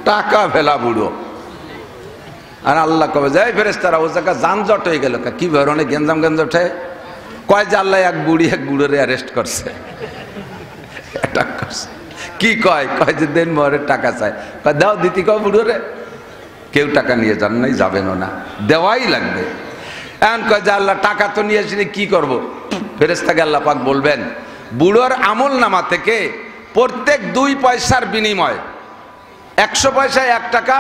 টাকা ফেলা বুড়ো। আর আল্লাহ কবে যাই ফেরেশতারা ও জায়গা যানজট হয়ে গেল, কি ব্যাপার অনেক গেঞ্জাম গেঞ্জট হয়। কয় যে আল্লাহ এক বুড়োরে অ্যারেস্ট করছে, অ্যাটাক করছে। কি কয়? কয় যে দেন মোহরের টাকা চাই। কয় দাও দিতি কয় বুড়োরে। কেউ টাকা নিয়ে যান নাই, যাবেনও না, দেওয়াই লাগবে। এখন কয় যে আল্লাহ টাকা তো নিয়ে আসিনি, কি করবো? ফেরেশতাকে আল্লাহ পাক বলবেন বুড়োর আমল নামা থেকে প্রত্যেক 2 পয়সার বিনিময়, 100 পয়সায় 1 টাকা,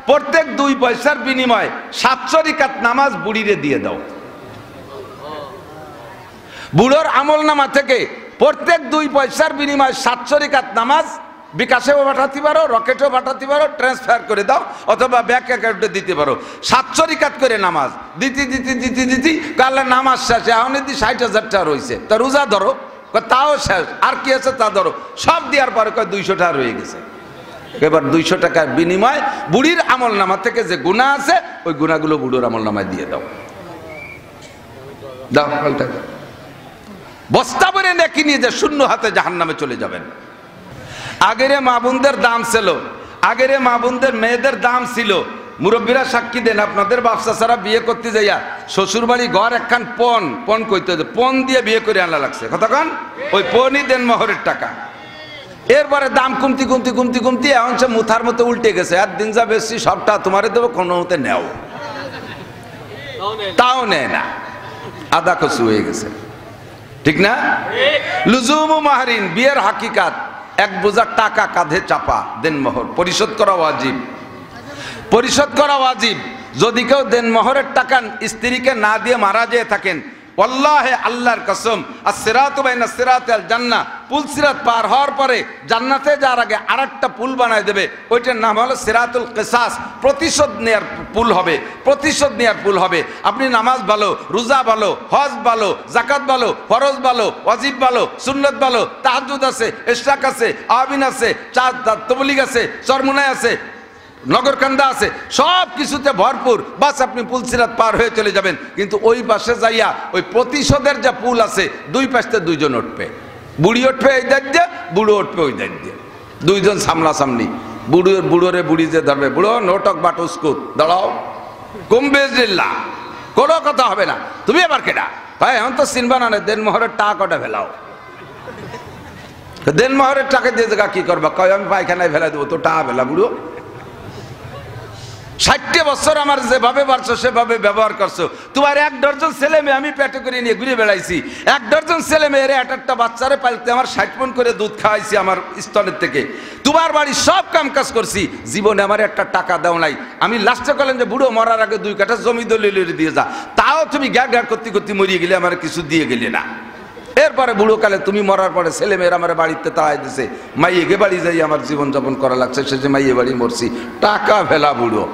প্রত্যেক 2 পয়সার বিনিময় 700 রাকাত নামাজ বুড়িরে দিয়ে দাও। বুড়োর আমল নামা থেকে প্রত্যেক 2 পয়সার বিনিময় 700 রাকাত নামাজ বিকাশেও পাঠাতে পারো, রকেটেও পাঠাতে পারো, ট্রান্সফার করে দাও, অথবা ব্যাংক অ্যাকাউন্টে দিতে পারো। 700 রাকাত করে নামাজ দিতি কালে নামাজ শেষে এখন 60,000 টাকা রয়েছে, তা রোজা ধরো, তাও শেষ, আর কি আছে তা ধরো। সব দেওয়ার পরে 200 টাকা রয়ে গেছে। এবার 200 টাকার বিনিময় বুড়ির আমল নামা থেকে যে গুনাহ আছে ওই গুনাহগুলো বুড়োর আমল নামায় দিয়ে দাও। দাও পাল্টা দাও। বস্তা ভরে নেকি নিয়ে যে শূন্য হাতে জাহান্নামে চলে যাবেন। আগের মা বোনদের দাম ছিল, আগের মা বোনদের মেয়েদের দাম ছিল। মুরব্বীরা সাক্ষী দেন, আপনাদের বাপসা ছাড়া বিয়ে করতে যাইয়া শ্বশুর বাড়ি ঘর একখান পণ কইতে, পণ দিয়ে বিয়ে করে আনা লাগছে। কতক্ষণ? ওই পণই দেন মোহরের টাকা। এরপরে দাম কমতি এখন সে মুথার মতো উল্টে গেছে। একদিন যা বেশি সবটা তোমারে দেবো, কোনো মতে নেও, তাও নেয় না, আদা কচু হয়ে গেছে। ঠিক না? লুজুমু মাহরিন, বিয়ের হাকিকাত, 1 বোঝা টাকা কাঁধে চাপা, দেন মোহর পরিশোধ করা ওয়াজিব, পরিশোধ করা ওয়াজিব। যদি কেউ দেন মোহরের টাকা স্ত্রীকে না দিয়ে মারা যেয়ে থাকেন, ওয়াল্লাহি আল্লাহর কসম, আস-সিরাতু বাইনা সিরাতি আল জান্নাহ, পুল সিরাত পার হওয়ার পরে জান্নাতে যাওয়ার আগে আরেকটা পুল বানায় দেবে, ওইটার নাম হলো সিরাতুল কিসাস। প্রতিশোধ নেয়ার পুল হবে, প্রতিশোধ নেয়ার পুল হবে। আপনি নামাজ ভালো, রোজা ভালো, হজ ভালো, যাকাত ভালো, ফরজ ভালো, ওয়াজিব ভালো, সুন্নাত ভালো, তাহাজ্জুদ আছে, ইশরাক আছে, আবিন আছে, তাবলীগ আছে, চরমুনায় আছে, নগরকান্দা আছে, সব কিছুতে ভরপুর। বাস আপনি পুল সিরাত পার হয়ে চলে যাবেন। কিন্তু ওই পাশে যাইয়া ওই প্রতিশোধের যে পুল আছে, 2 পাশে 2 জন উঠবে, বুড়ি উঠবে এই দাঁত দিয়ে, বুড়ো উঠবে ওই দাঁত দিয়ে, 2 জন সামনাসামনি। বুড়োরে বুড়ি যে ধরবে, বুড়ো নোটক বাটুস্কুত দাঁড়াও, কুম্বেজিল্লা, কোনো কথা হবে না। তুমি এবার কেডা? ভাই এখন তো চিনবা না, দেন মোহরের টাকা কটা ফেলাও। দেন মোহরের টাকা দিয়ে জায়গা কি করবা? কয় আমি পায়খানায় ফেলা দেবো, তো টাকা ফেলা। বুড়ো 60 বছর আমার যেভাবে বাড়ছো সেভাবে ব্যবহার করছো। তোমার 1 ডজন ছেলে মেয়ে আমি পেটে করে নিয়ে ঘুরে বেড়াইছি। 1 ডজন ছেলে মেয়ের একটা বাচ্চারে পালতে আমার 60 মণ করে দুধ খাওয়াইছি আমার স্তনের থেকে। তোমার বাড়ির সব কাম কাজ করছি, জীবনে আমার একটা টাকা দাও নাই। আমি লাস্টে বললেন যে বুড়ো মরার আগে 2 কাঠা জমি দলিল দিয়ে যা, তাও তুমি গ্যাট করতে মরিয়ে গেলে আমার কিছু দিয়ে গেলে না। এরপরে বুড়ো কালে তুমি মরার পরে ছেলে মেয়েরা আমার বাড়িতে তাড়াই দিছে, মাইয়েকে বাড়ি যাই আমার জীবনযাপন করা লাগছে, সে যে মাইয়ে বাড়ি মরছি। টাকা ফেলা বুড়ো।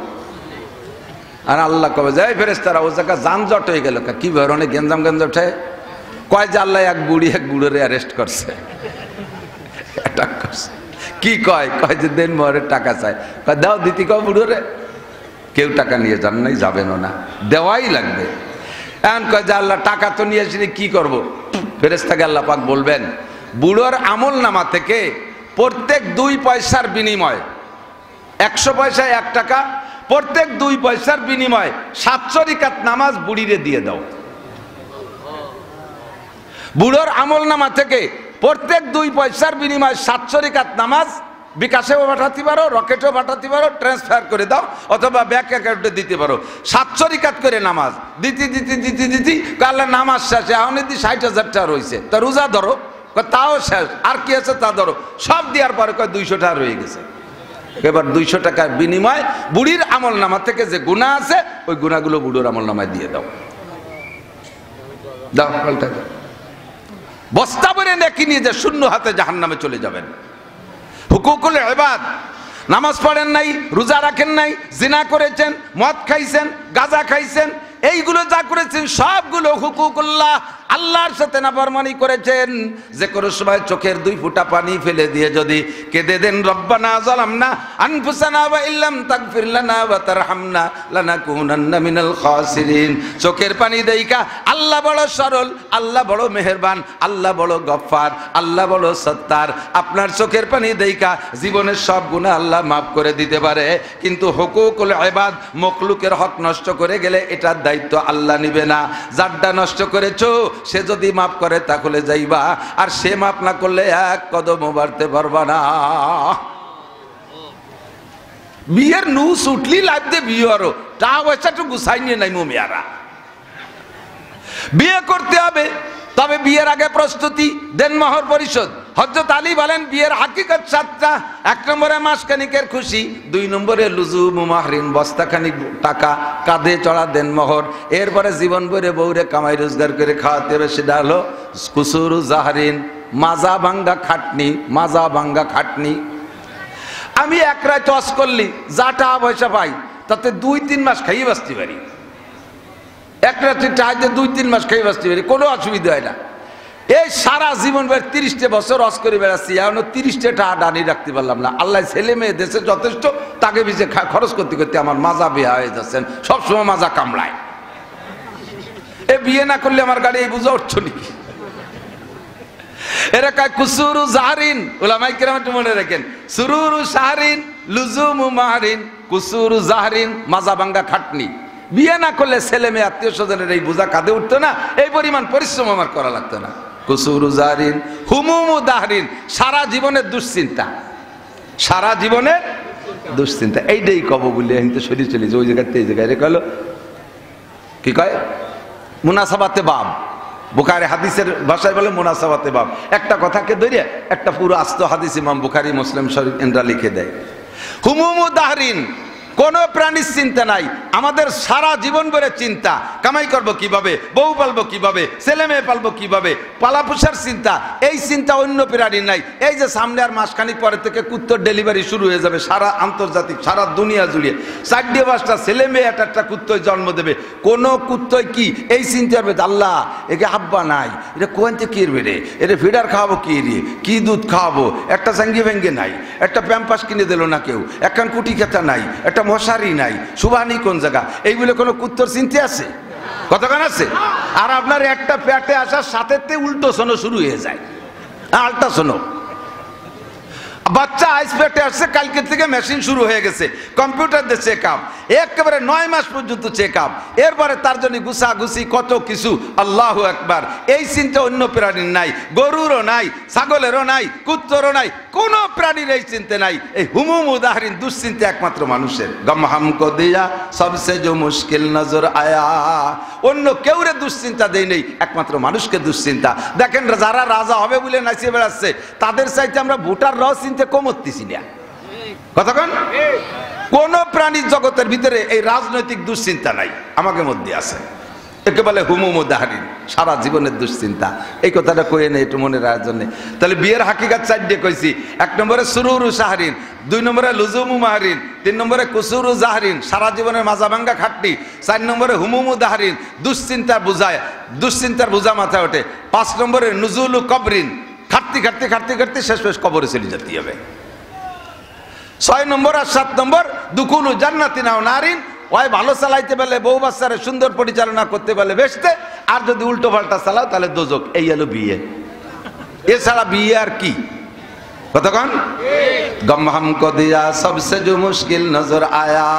আর আল্লাহ কবে যাই ফেরেশতারা ও জায়গা যানজট হয়ে গেল, কি ব্যাপার অনেক গেঞ্জাম গেঞ্জট হয়। কয় যে আল্লাহ এক বুড়োরে অ্যারেস্ট করছে, অ্যাটাক করছে। কি কয়? কয় যে দেন মোহরের টাকা চাই। কয় দাও দিতি কয় বুড়োরে। কেউ টাকা নিয়ে যান নাই, যাবেনও না, দেওয়াই লাগবে। এখন কয় যে আল্লাহ টাকা তো নিয়ে আসিনি, কি করবো? ফেরেশতাকে আল্লাহ পাক বলবেন বুড়োর আমল নামা থেকে প্রত্যেক 2 পয়সার বিনিময়, 100 পয়সায় 1 টাকা, প্রত্যেক 2 পয়সার বিনিময় 700 রাকাত নামাজ বুড়িরে দিয়ে দাও। বুড়োর আমল নামা থেকে প্রত্যেক 2 পয়সার বিনিময় 700 রাকাত নামাজ বিকাশেও পাঠাতে পারো, রকেটেও পাঠাতে পারো, ট্রান্সফার করে দাও, অথবা ব্যাংক অ্যাকাউন্টে দিতে পারো। 700 রাকাত করে নামাজ দিতি কালে নামাজ শেষে এখন 60,000 টাকা রয়েছে, তা রোজা ধরো, তাও শেষ, আর কি আছে তা ধরো। সব দেওয়ার পরে 200 টাকা রয়ে গেছে। এবার 200 টাকার বিনিময় বুড়ির আমল নামা থেকে যে গুনাহ আছে ওই গুনাহগুলো বুড়োর আমল নামায় দিয়ে দাও। দাও পাল্টা দাও। বস্তা ভরে নেকি নিয়ে যে শূন্য হাতে জাহান্নামে চলে যাবেন। হুকুকুল ইবাদ, নামাজ পড়েন নাই, রোজা রাখেন নাই, জিনা করেছেন, মদ খাইছেন, গাঁজা খাইছেন, এইগুলো যা করেছেন সবগুলো হুকুকুল্লাহ, আল্লাহর সাথে নাফরমানি করেছেন, যে কোনো সময় চোখের 2 ফোঁটা পানি ফেলে দিয়ে যদি কেঁদে দেন, রব্বানা যালামনা আনফুসানা ওয়া ইল্লাম তাগফির লানা ওয়া তারহামনা লানাকুনান্না মিনাল খাসিরিন। চোখের পানি দেইকা আল্লাহ বড় সরল, আল্লাহ বড় মেহেরবান, আল্লাহ বড় গফফার, আল্লাহ বড় সত্তার। আপনার চোখের পানি দেইকা জীবনের সব গুনাহ আল্লাহ মাফ করে দিতে পারে, কিন্তু হুকুকুল ইবাদ, মখলুকের হক নষ্ট করে গেলে এটার দায়িত্ব আল্লাহ নিবে না। যারটা নষ্ট করেছো সে যদি মাফ করে তাহলে যাইবা, আর সে মাফ না করলে এক কদমও বাড়তে পারবা না। বিয়ের নুস উঠলি লাইফ দিয়ে বিয়ে আরো তা পয়সা তো গুছাই নিয়ে নাই মেয়ারা। বিয়ে করতে হবে, তবে বিয়ের আগে প্রস্তুতি দেন, মোহর পরিশোধ। হযরত আলী বলেন বিয়ের হাকিকত 7টা। 1 নম্বরে মাসখানিকের খুশি, 2 নম্বরে লুজুমু মাহরিন, বস্তাখানিক টাকা কাঁধে চড়া দেন মোহর। এরপরে জীবন ভরে বউরে কামাই রোজগার করে খাওয়াতে হবে, সেটা হলো কুসুরু জাহরিন, মাজা ভাঙ্গা খাটনি। মাজা ভাঙ্গা খাটনি। আমি এক রাত টস করলি যা টাকা পয়সা পাই তাতে 2-3 মাস খাইয়ে বাঁচতে পারি। এক রাত্রি টাইতে 2-3 মাস খাইয়ে বাঁচতে পারি, কোনো অসুবিধা হয় না। এই সারা জীবন 30টা বছর অস করে বেড়াচ্ছি, এখনো 30টা টাকা ডানি রাখতে পারলাম না। আল্লাহ ছেলে মেয়ে দেশে যথেষ্ট, তাকে পিছিয়ে খরচ করতে করতে আমার মাজা বেয়া হয়ে যাচ্ছেন, সবসময় মাজা কামড়ায়। এ বিয়ে না করলে আমার গাড়ি এই বুঝা উঠছ নাকি? এরা কয় কুসুরু জাহরিন, উলামায়ে কেরাম একটু মনে রাখেন, সুরুরু শাহরিন লুজুমু মাহরিন, কুসুরু জাহরিন মাজা ভাঙ্গা খাটনি। বিয়ে না করলে ছেলে মেয়ে আত্মীয় স্বজনের এই বোঝা কাঁধে উঠতো না, এই পরিমাণ পরিশ্রম আমার করা লাগতো না। কুসুরু জাহরিন হুমুমু দাহরিন, সারা জীবনের দুশ্চিন্তা, সারা জীবনের দুশ্চিন্তা। এইটাই কব বলে আমি তো শরীর চলেছে ওই জায়গাতে, এই জায়গায় রেখে কি কয় মুনাসাবাতে বাব, বুখারী হাদিসের ভাষায় বলে মুনাসাবাতে বাব। একটা কথাকে ধরে একটা পুরো আস্ত হাদিস ইমাম বুখারী মুসলিম শরীফ এনরা লিখে দেয়। হুমুমু দাহরিন, কোন প্রাণীর চিন্তা নাই, আমাদের সারা জীবন ভরে চিন্তা, কামাই করব কিভাবে, বউ পালবো কিভাবে, ছেলে মেয়ে পালবো কিভাবে, পালা পোষার চিন্তা। এই চিন্তা অন্য প্রাণীর নাই। এই যে সামনে আর মাসখানিক পরে থেকে কুত্তর ডেলিভারি শুরু হয়ে যাবে, সারা আন্তর্জাতিক সারা দুনিয়া জুড়ে 4-5টা ছেলে মেয়ে একটা কুত্তয় জন্ম দেবে। কোন কুত্তয় কি এই চিন্তা করবে আল্লাহ একে আব্বা নাই, এটা কোন থেকে কিরবে রে, এটা ফিডার খাওয়াবো কি রে, কি দুধ খাওয়াবো, একটা জাঙ্গি ভেঙ্গে নাই, একটা প্যাম্পাস কিনে দিল না কেউ, একখান কুটি খেতা নাই, একটা মশারি নাই, সুবানি কোন জায়গা, এইগুলো কোনো কুত্তর চিন্তা আছে? কতক্ষণ আছে? আর আপনার একটা পেটে আসার সাথে উল্টো শোনো শুরু হয়ে যায়, আলটা শোনো। বাচ্চা আইস পেটে আসছে, কালকে থেকে মেশিন শুরু হয়ে গেছে, কম্পিউটার দিয়ে চেক আপ, একেবারে 9 মাস পর্যন্ত চেক আপ, এরপরে তার জন্য গুছাগুছি কত কিছু। আল্লাহু আকবার। এই চিন্তা অন্য প্রাণীর নাই, গরুরও নাই, ছাগলেরও নাই, কুত্তরও নাই, কোন প্রাণীর এই চিন্তা নাই। এই হুমুম উদাহরণ দুশ্চিন্তা একমাত্র মানুষের। গম হামকো দিয়া সবসে যে মুশকিল নজর আয়া, অন্য কেউরে দুশ্চিন্তা দেয় নেই, একমাত্র মানুষকে দুশ্চিন্তা। দেখেন যারা রাজা হবে বলে নাচিয়ে বেড়াচ্ছে, তাদের চাইতে আমরা ভোটার রাও চিন্তা কমতেছি না। কতক্ষণ? কোন প্রাণীর জগতের ভিতরে এই রাজনৈতিক দুশ্চিন্তা নাই, আমাকে মধ্যে আছে। একে বলে হুমুম দাহরিন, সারা জীবনের দুশ্চিন্তা। এই কথাটা কয়ে নেই একটু মনে রাখার জন্য। তাহলে বিয়ের হাকিকাত 4টে কইছি। 1 নম্বরে সুরুরু শাহরিন, 2 নম্বরে লুজুমু মাহরিন, 3 নম্বরে কুসুরু জাহরিন, সারা জীবনের মাজা ভাঙ্গা খাটনি, 4 নম্বরে হুমুমু দাহরিন, দুশ্চিন্তার বোঝায়, দুশ্চিন্তার বোঝা মাথায় ওঠে, 5 নম্বরে নুজুলু কবরিন, খাটতে খাটতে খাটতে খাটতে শেষ কবরে চলে যেতে হবে। 6 নম্বর আর 7 নম্বর দুকুলু জান্নাতিন আও নারিন, ওই ভালো চালাইতে পারলে বউ বাচ্চারে সুন্দর পরিচালনা করতে পারলে বেশতে, আর যদি উল্টো পাল্টা চালাও তাহলে দোজক। এই হলো বিয়ে, এছাড়া বিয়ে আর কি? কতক্ষণ? গম হামকো দিয়া সবসে যে মুশকিল নজর আয়া।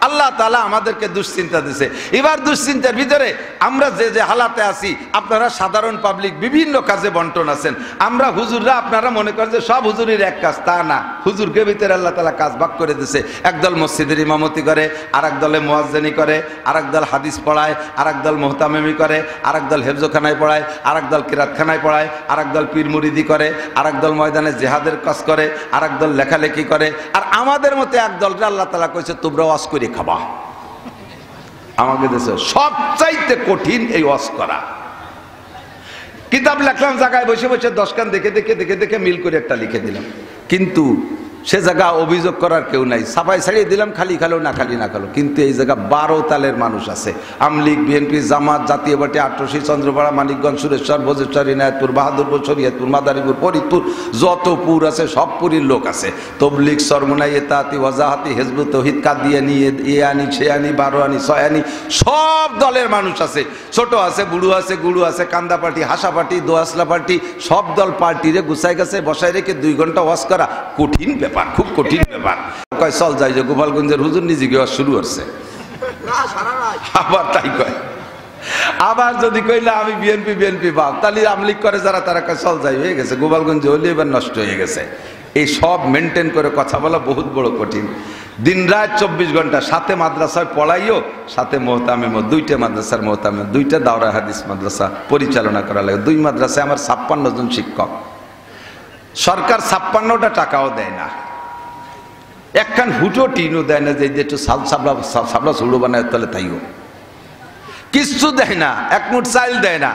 আল্লাহ তাআলা আমাদেরকে দুশ্চিন্তা দিছে। এবার দুশ্চিন্তার ভিতরে আমরা যে হালাতে আছি, আপনারা সাধারণ পাবলিক বিভিন্ন কাজে বন্টন আছেন। আমরা হুজুররা, আপনারা মনে করেন যে সব হুজুরের এক কাজ, তা না। হুজুরকে ভিতরে আল্লাহ তাআলা কাজ ভাগ করে দিছে। একদল মসজিদের ইমামতি করে, আরেক দলে মুয়াজ্জিনি করে, আরেক দল হাদিস পড়ায়, আরেক দল মুহতামিমি করে, আরেক দল হেফজখানায় পড়ায়, আরেক দল কিরাতখানায় পড়ায়, আরেক দল পীর মুরিদি করে, আরেক দল ময়দানে জিহাদের কাজ করে, আরেক দল লেখালেখি করে। আর আমাদের মতে এক দলকে আল্লাহ তাআলা কইছে তোমরা ওয়াজ করে খাবা। আমাকে দেশে সবচাইতে কঠিন এই ওয়াজ করা। কিতাব লেখলাম জায়গায় বসে বসে 10 খান দেখে দেখে মিল করে একটা লিখে দিলাম, কিন্তু সে জায়গা অভিযোগ করার কেউ নাই, সাফাই ছাড়িয়ে দিলাম, খালি খালো না খালি না খালো। কিন্তু এই জায়গা 12 তালের মানুষ আছে, আমলিগ, বিএনপি, জামাত, জাতীয় পার্টি, আটরশি, চন্দ্রপাড়া, মানিকগঞ্জ, সুরেশ্বর, ভোজেশ্বর, ইনায়তপুর, বাহাদুরপুর, শরীয়তপুর, মাদারীপুর, ফরিদপুর, যত পুর আছে সব পুরীর লোক আছে। তবলিগ, সরমনাই, এতাতি, ওয়াজাহাতি, হেজবুত তৌহিদ, কাদিয়ানি, আনি, ছেয়ানি, 12 আনি, 6 আনি, সব দলের মানুষ আছে। ছোট আছে, বুড়ো আছে, গুড়ু আছে, কান্দা পার্টি, হাসা পার্টি, দোয়াসলা পার্টি, সব দল পার্টিরে গুছাই গেছে বসায় রেখে 2 ঘন্টা ওয়াজ করা কঠিন ব্যাপার, খুব কঠিন ব্যাপার। কয় চল যাই যে গোপালগঞ্জের হুজুর নিজে গিয়ে শুরু করছে, আবার তাই কয়। আবার যদি কইলে আমি বিএনপি বাপ, তাহলে আমলিগ করে যারা তারা কয় চল যাই, হয়ে গেছে গোপালগঞ্জ হলে এবার নষ্ট হয়ে গেছে। এই সব মেনটেন করে কথা বলা বহুত বড় কঠিন। দিন রাত 24 ঘন্টা, সাথে মাদ্রাসায় পড়াইও, সাথে মোহতামিম, 2টে মাদ্রাসার মোহতামিম, 2টা দাওরা হাদিস মাদ্রাসা পরিচালনা করা লাগে। 2 মাদ্রাসায় আমার 56 জন শিক্ষক। সরকার 56টা টাকাও দেয় না, একখান হুটো টিনও দেয় না যে একটু সাবলা সুড়ো বানায় তাহলে তাইও কিচ্ছু দেয় না, 1 মুঠ চাল দেয় না।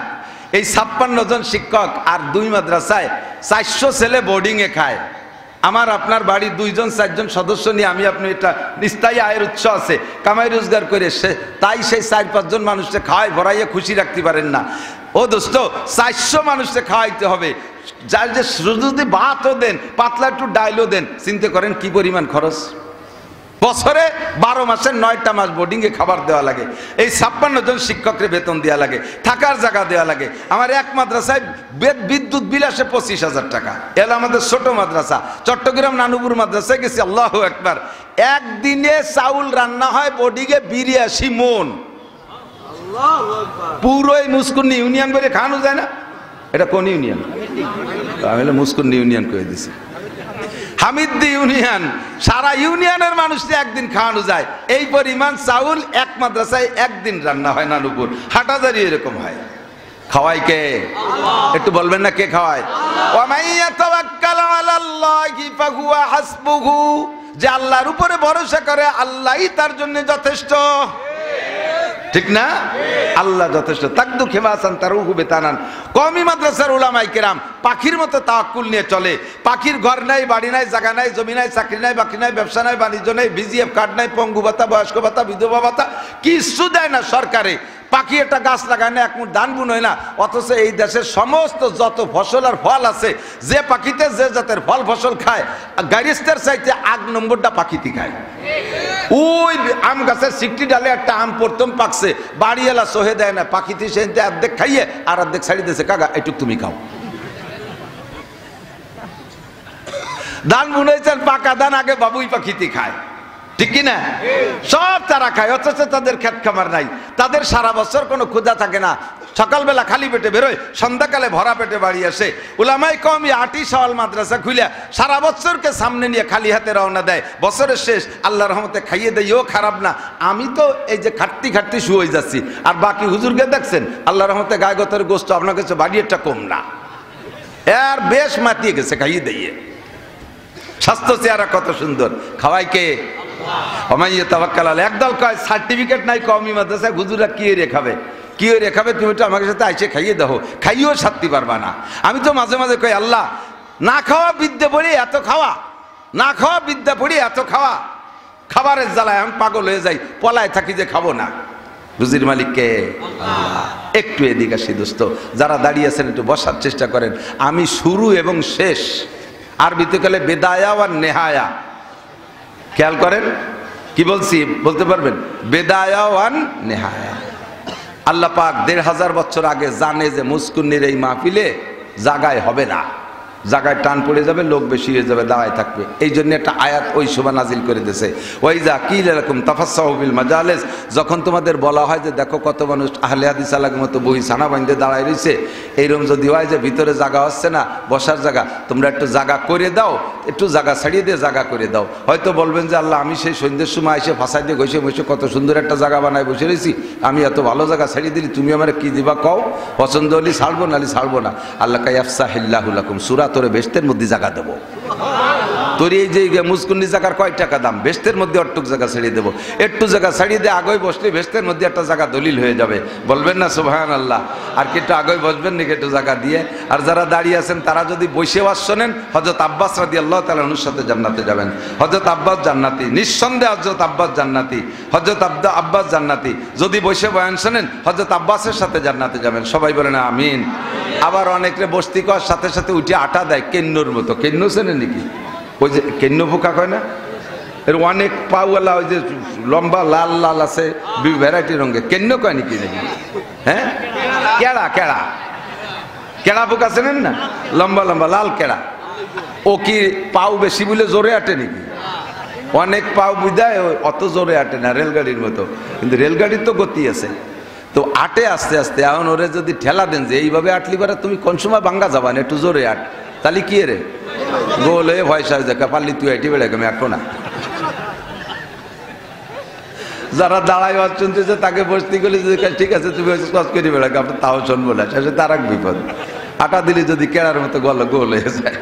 এই 56 জন শিক্ষক আর 2 মাদ্রাসায় 400 ছেলে বোর্ডিংয়ে খায়। আমার আপনার বাড়ি 2 জন 4 জন সদস্য নিয়ে আমি আপনি এটা স্থায়ী আয়ের উৎস আছে, কামাই রোজগার করে তাই সেই 4-5 জন মানুষকে খাওয়াই ভরাইয়ে খুশি রাখতে পারেন না। ও দোস্ত, 400 মানুষকে খাওয়াইতে হবে, যার যে যদি ভাতও দেন, পাতলা একটু ডাইলও দেন, চিন্তা করেন কি পরিমাণ খরচ। বছরে 12 মাসের 9টা মাস বোর্ডিংয়ে খাবার দেওয়া লাগে। এই 56 জন শিক্ষকের বেতন দেওয়া লাগে, থাকার জায়গা দেওয়া লাগে। আমার এক মাদ্রাসায় বিদ্যুৎ বিল আসে 25,000 টাকা। এলো আমাদের ছোট মাদ্রাসা। চট্টগ্রাম নানুপুর মাদ্রাসায় গেছি, আল্লাহু আকবার, একদিনে চাউল রান্না হয় বোর্ডিংয়ে 82 মন। পুরোই মুস্কুন্নি ইউনিয়ন বলে খাওয়ানো যায় না। এটা কোন ইউনিয়ন? আমি মুস্কুন্নি ইউনিয়ন করে দিছি। হামিদ্দি ইউনিয়ন, সারা ইউনিয়নের মানুষকে একদিন খাওয়ানো যায়। এই পরিমাণ চাউল এক মাদ্রাসায় একদিন রান্না হয়। নানুপুর, হাটাজারি এরকম হয়। খাওয়াই কে? একটু বলবেন না কে খাওয়ায়? যে আল্লাহর উপরে ভরসা করে আল্লাহই তার জন্য যথেষ্ট, ঠিক না? আল্লাহ যথেষ্ট। তাকদু খেমাসান তারুহু বেতানান। কওমি মাদ্রাসার উলামায়ে কেরাম পাখির মতো তাওয়াক্কুল নিয়ে চলে। পাখির ঘর নাই, বাড়ি নাই, জায়গা নাই, জমি নাই, চাকরি নাই, বাকি নাই, ব্যবসা নাই, বাণিজ্য নাই, বিজিএফ কার্ড নাই, পঙ্গু ভাতা, বয়স্ক ভাতা, বিধবা ভাতা কিছু দেয় না সরকারে। পাখি একটা গাছ লাগায় না, 1 মুঠ ধান বুনয় না। অথচ এই দেশের সমস্ত যত ফসল আর ফল আছে, যে পাখিতে যে জাতের ফল ফসল খায়, গারিস্তার চাইতে 8 নম্বরটা পাখিতে খায়। ওই আম গাছের সিকটি ডালে একটা আম প্রথম পাকছে, বাড়িওয়ালা সহে দেয় না, পাখিতে সে অর্ধেক খাইয়ে আর অর্ধেক ছাড়ি দিয়েছে, কাকা এটুক তুমি খাও। ধান বুনেছেন, পাকা ধান আগে বাবুই পাখিতে খায়, ঠিক কিনা? সব তারা খায়, অথচ তাদের ক্ষেত খামার নাই। তাদের সারা বছর কোনো ক্ষুধা থাকে না। সকালবেলা খালি পেটে বেরোয়, সন্ধ্যাকালে ভরা পেটে বাড়ি আসে। উলামায়ে কওমি 8টি সওয়াল মাদ্রাসা খুলে সারা বছরকে সামনে নিয়ে খালি হাতে রওনা দেয়। বছরের শেষ আল্লাহর রহমতে খাইয়ে দেয়, ও খারাপ না। আমি তো এই যে খাটতে শুয়ে যাচ্ছি, আর বাকি হুজুরকে দেখছেন আল্লাহর রহমতে গায়ে গতর গোস্ত আপনার কাছে বাড়িটা কম না, এর বেশ মাতিয়ে গেছে খাইয়ে দিয়ে। স্বাস্থ্য চেহারা কত সুন্দর, খাওয়াই কে? একদল কয় সার্টিফিকেট নাই কওমি মাদ্রাসায়, হুজুরা কি রেখাবে, কি রেখাবে? তুমি তো আমাকে সাথে আইসে খাইয়ে দাও, খাইয়েও সারতে পারবা না। আমি তো মাঝে মাঝে কই, আল্লাহ না খাওয়া বিদ্যা পড়ি এত খাওয়া, না খাওয়া বিদ্যা পড়ি এত খাওয়া, খাবারের জ্বালায় আমি পাগল হয়ে যাই, পলায় থাকি যে খাবো না। রুজির মালিক কে? আল্লাহ। একটু এদিকে আসি দোস্ত, যারা দাঁড়িয়ে আছেন একটু বসার চেষ্টা করেন। আমি শুরু এবং শেষ, আরবিতে গেলে বেদায়া আর নেহায়া, খেয়াল করেন কি বলছি, বলতে পারবেন? বেদায়া ওয়ান নেহায়া। আল্লাহ পাক 1500 বছর আগে জানে যে মুস্কুন্নির এই মাহফিলে জায়গায় হবে না, জায়গায় টান পড়ে যাবে, লোক বেশি হয়ে যাবে, দাঁড়ায় থাকবে। এই জন্য একটা আয়াত ওই সময় নাজিল করে দিয়েছে, ওয়াইজা কিল লাকুম তাফাসসাহু বিল মাজালিস। যখন তোমাদের বলা হয় যে দেখো কত মানুষ আহলে হাদিস আলাগের মতো বই ছানা বাঁধে দাঁড়ায় রয়েছে, এইরকম যদি হয় যে ভিতরে জায়গা হচ্ছে না, বসার জায়গা, তোমরা একটু জায়গা করে দাও, একটু জায়গা ছাড়িয়ে দিয়ে জায়গা করে দাও। হয়তো বলবেন যে আল্লাহ আমি সেই সন্ধ্যের সময় এসে ফাঁসাই দিয়ে বসে বসে কত সুন্দর একটা জায়গা বানায় বসে রয়েছি, আমি এত ভালো জায়গা ছাড়িয়ে দিলি, তুমি আমার কি দিবা কও, পছন্দ হলে ছাড়বো নাহলে ছাড়বো না। আল্লাহ কাইয়াফসাহিল্লাহু লাকুম, সূরা তোরে বেহেশতের মধ্যে জায়গা দেবো। তোর এই যে মুসকুন্নি জায়গার কয় টাকা দাম, বেস্তের মধ্যে অটুক জায়গা ছেড়ে দেবো, একটু জায়গা ছাড়িয়ে দিয়ে আগে বসলে বেস্তের মধ্যে একটা জায়গা দলিল হয়ে যাবে। বলবেন না সুবহানাল্লাহ? আর কি একটু আগে বসবেন নাকি একটু জায়গা দিয়ে? আর যারা দাঁড়িয়ে আছেন তারা যদি বসে ওয়াজ শোনেন, হযরত আব্বাস রাদিয়াল্লাহু তাআলা আনহুর সাথে জান্নাতে যাবেন। হযরত আব্বাস জান্নাতি, নিঃসন্দেহে হযরত আব্বাস জান্নাতি, হযরত আব্বাস জান্নাতি। যদি বসে বয়ান শোনেন, হযরত আব্বাসের সাথে জান্নাতে যাবেন। সবাই বলেন আমিন। আবার অনেকে বস্তি করার সাথে সাথে উঠে আটা দেয় কেন্নুর মতো। কেন্নু চেনেন নাকি? ওই যে কেন্নু পোকা কয় না, এর অনেক পাওয়ালা, ওই যে লম্বা লাল লাল আছে ভ্যারাইটি রঙের, কেন্নু কয় নাকি নাকি? হ্যাঁ, কেড়া কেড়া কেড়া পোকা চেনেন না? লম্বা লম্বা লাল কেড়া। ও কি পাও বেশি বলে জোরে আটে নাকি? অনেক পাও বিদায় অত জোরে আটে না, রেলগাড়ির মতো। কিন্তু রেলগাড়ির তো গতি আছে, তো আটে আস্তে আস্তে। এখন ওরে যদি ঠেলা দেন যে এইভাবে আটলি পারে তুমি কোন সময় ভাঙ্গা যাবা না, একটু জোরে আট, তাহলে কি রে গোল হয়ে ভয় সাজ দেখা পারলি তুই আইটি বেড়ে আমি আটো না। যারা দাঁড়াই বাদ শুনতেছে তাকে বসতি গেলে ঠিক আছে তুমি কাজ করি বেড়াকে, আপনার তাও শুনবো না, শেষে তার এক বিপদ। আটা দিলে যদি কেড়ার মতো গোল হয়ে যায়।